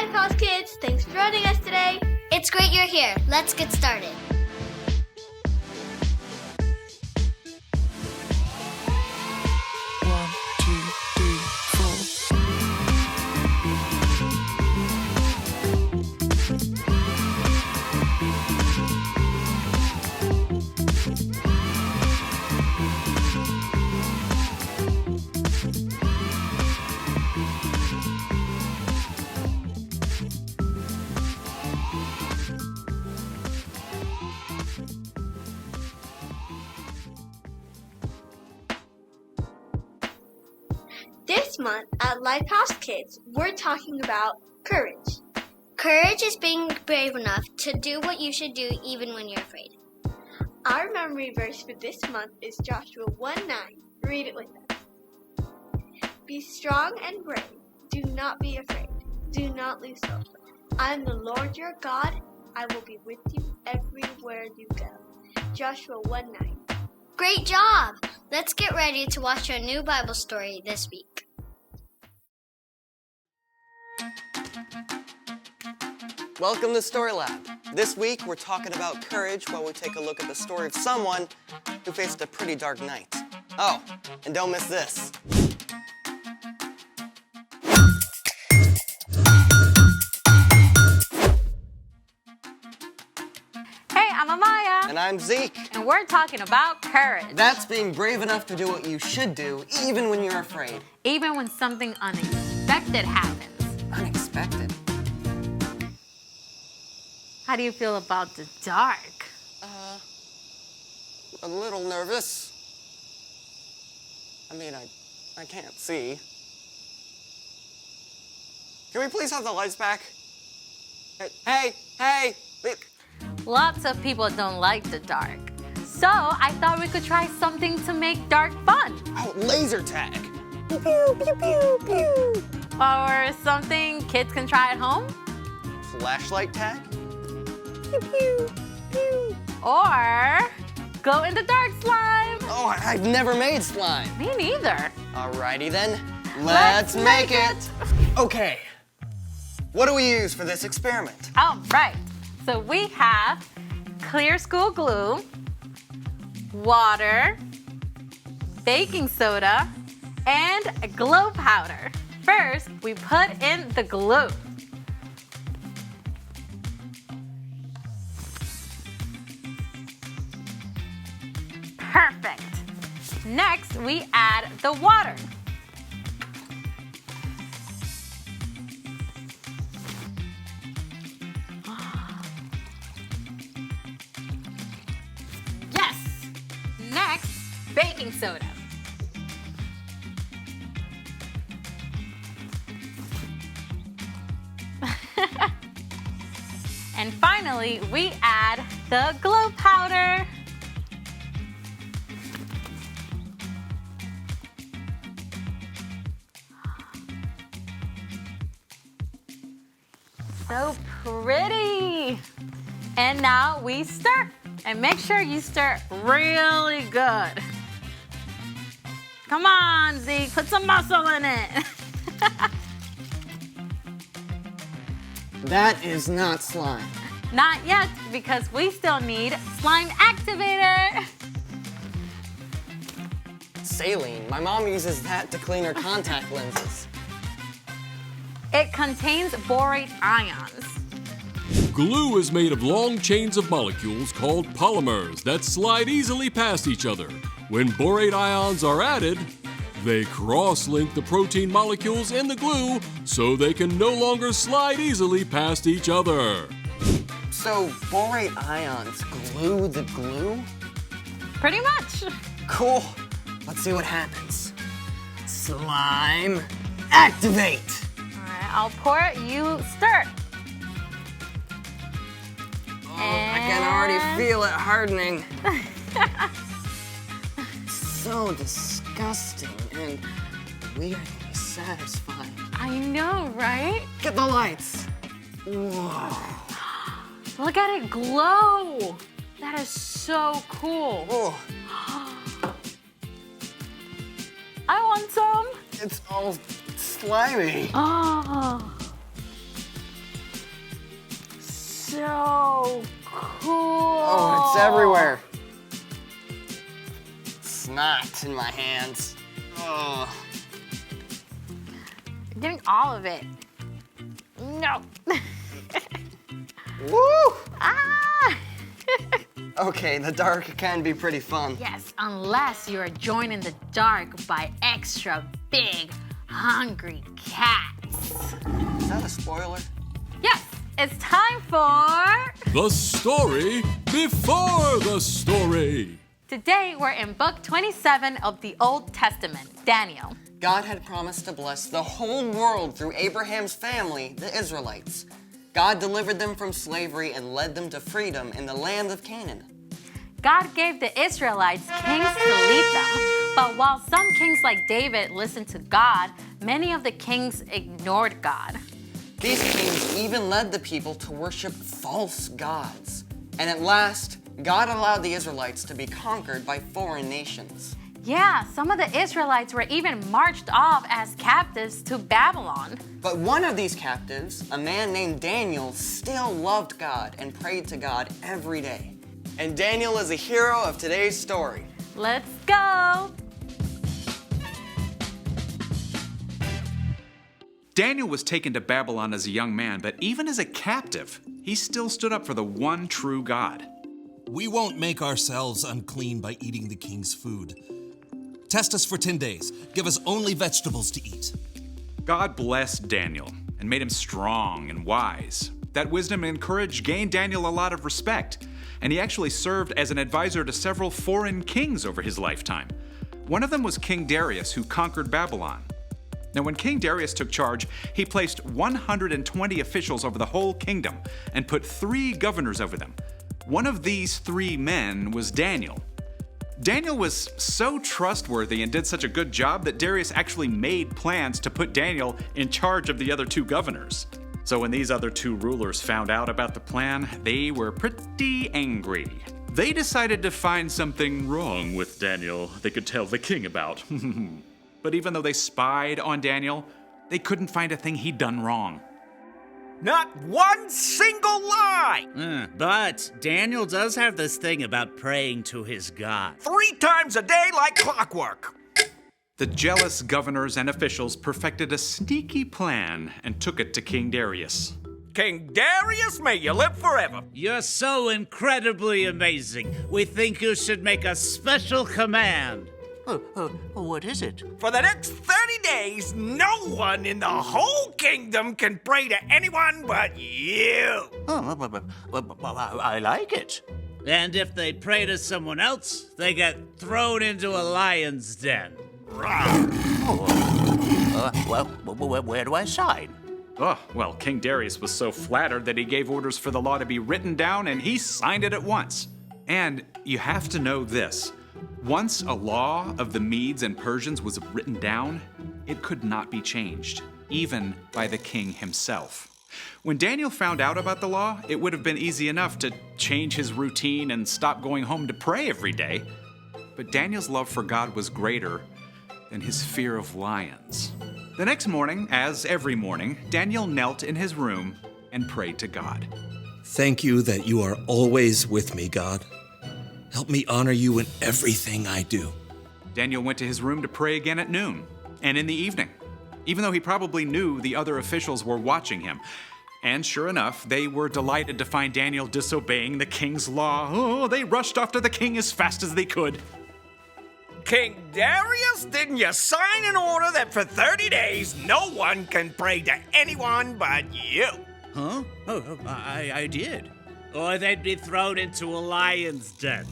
LifeHouse kids, thanks for joining us today. It's great you're here. Let's get started. This month at LifeHouse Kids, we're talking about courage. Courage is being brave enough to do what you should do even when you're afraid. Our memory verse for this month is Joshua 1:9. Read it with us. Be strong and brave. Do not be afraid. Do not lose hope. I am the Lord your God. I will be with you everywhere you go. Joshua 1:9. Great job! Let's get ready to watch our new Bible story this week. Welcome to Story Lab. This week we're talking about courage while we take a look at the story of someone who faced a pretty dark night. Oh, and don't miss this. Hey, I'm Amaya. And I'm Zeke. And we're talking about courage. That's being brave enough to do what you should do, even when you're afraid. Even when something unexpected happens. Unexpected? How do you feel about the dark? A little nervous. I mean, I can't see. Can we please have the lights back? Hey! Lots of people don't like the dark. So I thought we could try something to make dark fun. Oh, laser tag. Pew, pew, pew, pew, pew. Or something kids can try at home. Flashlight tag? Pew, pew, pew. Or glow in the dark slime. Oh, I've never made slime. Me neither. Alrighty then, let's make it. Okay, what do we use for this experiment? All right. So we have clear school glue, water, baking soda, and glow powder. First, we put in the glue. Perfect. Next, we add the water. Yes. Next, baking soda. And finally, we add the glow powder. So pretty. And now we stir. And make sure you stir really good. Come on, Zeke, put some muscle in it. That is not slime. Not yet, because we still need slime activator. Saline, my mom uses that to clean her contact lenses. It contains borate ions. Glue is made of long chains of molecules called polymers that slide easily past each other. When borate ions are added, they cross-link the protein molecules in the glue so they can no longer slide easily past each other. So borate ions glue the glue? Pretty much. Cool. Let's see what happens. Slime activate! All right, I'll pour it, you stir. Oh, I can already feel it hardening. So disgusting and weirdly satisfying. I know, right? Get the lights. Whoa. Look at it glow. That is so cool. Oh, I want some. it's all slimy. Oh. so cool. Oh, it's everywhere. Snot in my hands. Oh. I'm getting all of it. No. Woo! Ah! Okay, the dark can be pretty fun. Yes, unless you are joined in the dark by extra big, hungry cats. Is that a spoiler? Yes, it's time for... The story before the story. Today, we're in book 27 of the Old Testament, Daniel. God had promised to bless the whole world through Abraham's family, the Israelites. God delivered them from slavery and led them to freedom in the land of Canaan. God gave the Israelites kings to lead them, but while some kings like David listened to God, many of the kings ignored God. These kings even led the people to worship false gods. And at last, God allowed the Israelites to be conquered by foreign nations. Yeah, some of the Israelites were even marched off as captives to Babylon. But one of these captives, a man named Daniel, still loved God and prayed to God every day. And Daniel is a hero of today's story. Let's go! Daniel was taken to Babylon as a young man, but even as a captive, he still stood up for the one true God. We won't make ourselves unclean by eating the king's food. Test us for 10 days. Give us only vegetables to eat. God blessed Daniel and made him strong and wise. That wisdom and courage gained Daniel a lot of respect, and he actually served as an advisor to several foreign kings over his lifetime. One of them was King Darius, who conquered Babylon. Now, when King Darius took charge, he placed 120 officials over the whole kingdom and put 3 governors over them. One of these 3 men was Daniel. Daniel was so trustworthy and did such a good job that Darius actually made plans to put Daniel in charge of the other 2 governors. So when these other 2 rulers found out about the plan, they were pretty angry. They decided to find something wrong with Daniel they could tell the king about. But even though they spied on Daniel, they couldn't find a thing he'd done wrong. Not one single lie! But Daniel does have this thing about praying to his God. 3 times a day like clockwork. The jealous governors and officials perfected a sneaky plan and took it to King Darius. King Darius, may you live forever. You're so incredibly amazing. We think you should make a special command. What is it? For the next 30 days, no one in the whole kingdom can pray to anyone but you. I like it. And if they pray to someone else, they get thrown into a lion's den. Where do I sign? Oh, well, King Darius was so flattered that he gave orders for the law to be written down, and he signed it at once. And you have to know this. Once a law of the Medes and Persians was written down, it could not be changed, even by the king himself. When Daniel found out about the law, it would have been easy enough to change his routine and stop going home to pray every day. But Daniel's love for God was greater than his fear of lions. The next morning, as every morning, Daniel knelt in his room and prayed to God. Thank you that you are always with me, God. Help me honor you in everything I do. Daniel went to his room to pray again at noon and in the evening, even though he probably knew the other officials were watching him. And sure enough, they were delighted to find Daniel disobeying the king's law. Oh, they rushed after the king as fast as they could. King Darius, didn't you sign an order that for 30 days no one can pray to anyone but you? Huh? Oh, I did. Or they'd be thrown into a lion's den.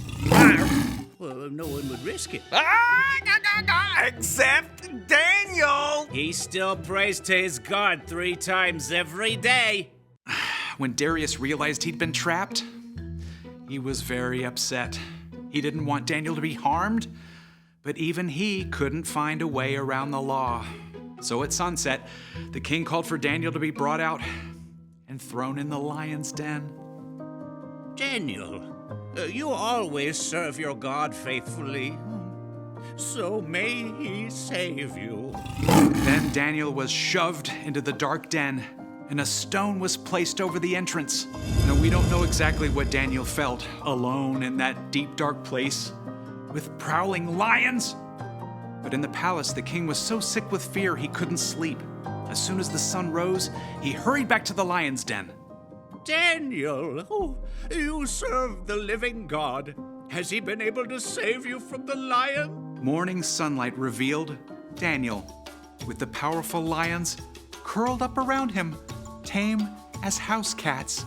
Well, no one would risk it. Except Daniel. He still prays to his God 3 times every day. When Darius realized he'd been trapped, he was very upset. He didn't want Daniel to be harmed, but even he couldn't find a way around the law. So at sunset, the king called for Daniel to be brought out and thrown in the lion's den. Daniel, you always serve your God faithfully, so may he save you. Then Daniel was shoved into the dark den and a stone was placed over the entrance. Now, we don't know exactly what Daniel felt alone in that deep, dark place with prowling lions. But in the palace, the king was so sick with fear he couldn't sleep. As soon as the sun rose, he hurried back to the lion's den. Daniel, oh, you serve the living God. Has he been able to save you from the lion? Morning sunlight revealed Daniel, with the powerful lions curled up around him, tame as house cats.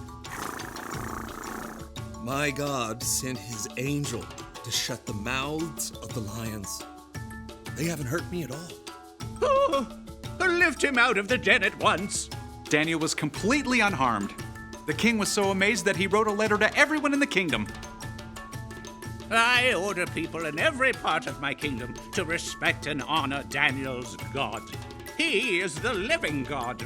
My God sent his angel to shut the mouths of the lions. They haven't hurt me at all. Oh, lift him out of the den at once. Daniel was completely unharmed. The king was so amazed that he wrote a letter to everyone in the kingdom. I order people in every part of my kingdom to respect and honor Daniel's God. He is the living God.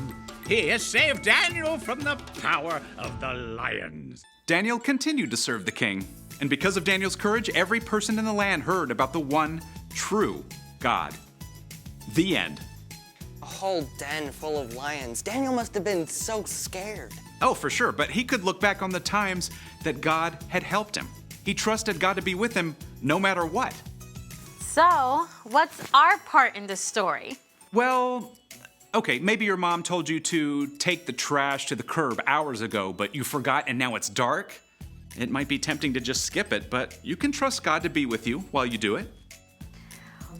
He has saved Daniel from the power of the lions. Daniel continued to serve the king, and because of Daniel's courage, every person in the land heard about the one true God. The end. A whole den full of lions. Daniel must have been so scared. Oh, for sure, but he could look back on the times that God had helped him. He trusted God to be with him no matter what. So, what's our part in this story? Well, okay, maybe your mom told you to take the trash to the curb hours ago, but you forgot and now it's dark. It might be tempting to just skip it, but you can trust God to be with you while you do it.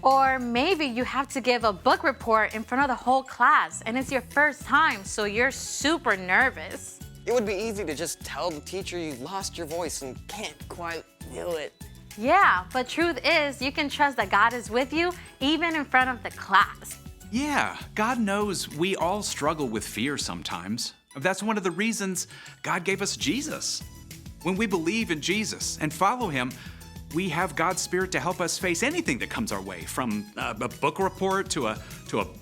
Or maybe you have to give a book report in front of the whole class and it's your first time, so you're super nervous. It would be easy to just tell the teacher you lost your voice and can't quite do it. Yeah, but truth is, you can trust that God is with you even in front of the class. Yeah, God knows we all struggle with fear sometimes. That's one of the reasons God gave us Jesus. When we believe in Jesus and follow him, we have God's Spirit to help us face anything that comes our way, from a book report to a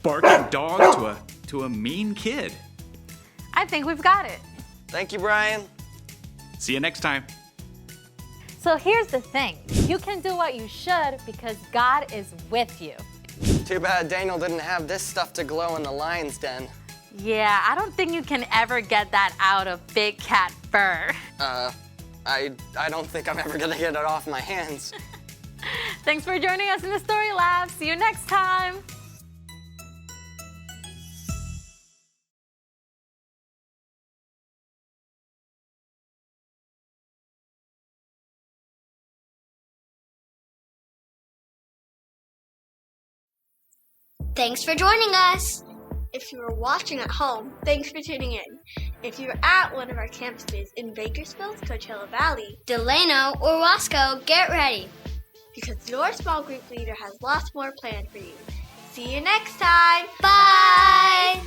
barking dog to a mean kid. I think we've got it. Thank you, Brian. See you next time. So here's the thing. You can do what you should because God is with you. Too bad Daniel didn't have this stuff to glow in the lion's den. Yeah, I don't think you can ever get that out of big cat fur. I don't think I'm ever gonna get it off my hands. Thanks for joining us in the Story Lab. See you next time. Thanks for joining us. If you are watching at home, thanks for tuning in. If you're at one of our campuses in Bakersfield, Coachella Valley, Delano or Roscoe, get ready. because your small group leader has lots more planned for you. See you next time. Bye.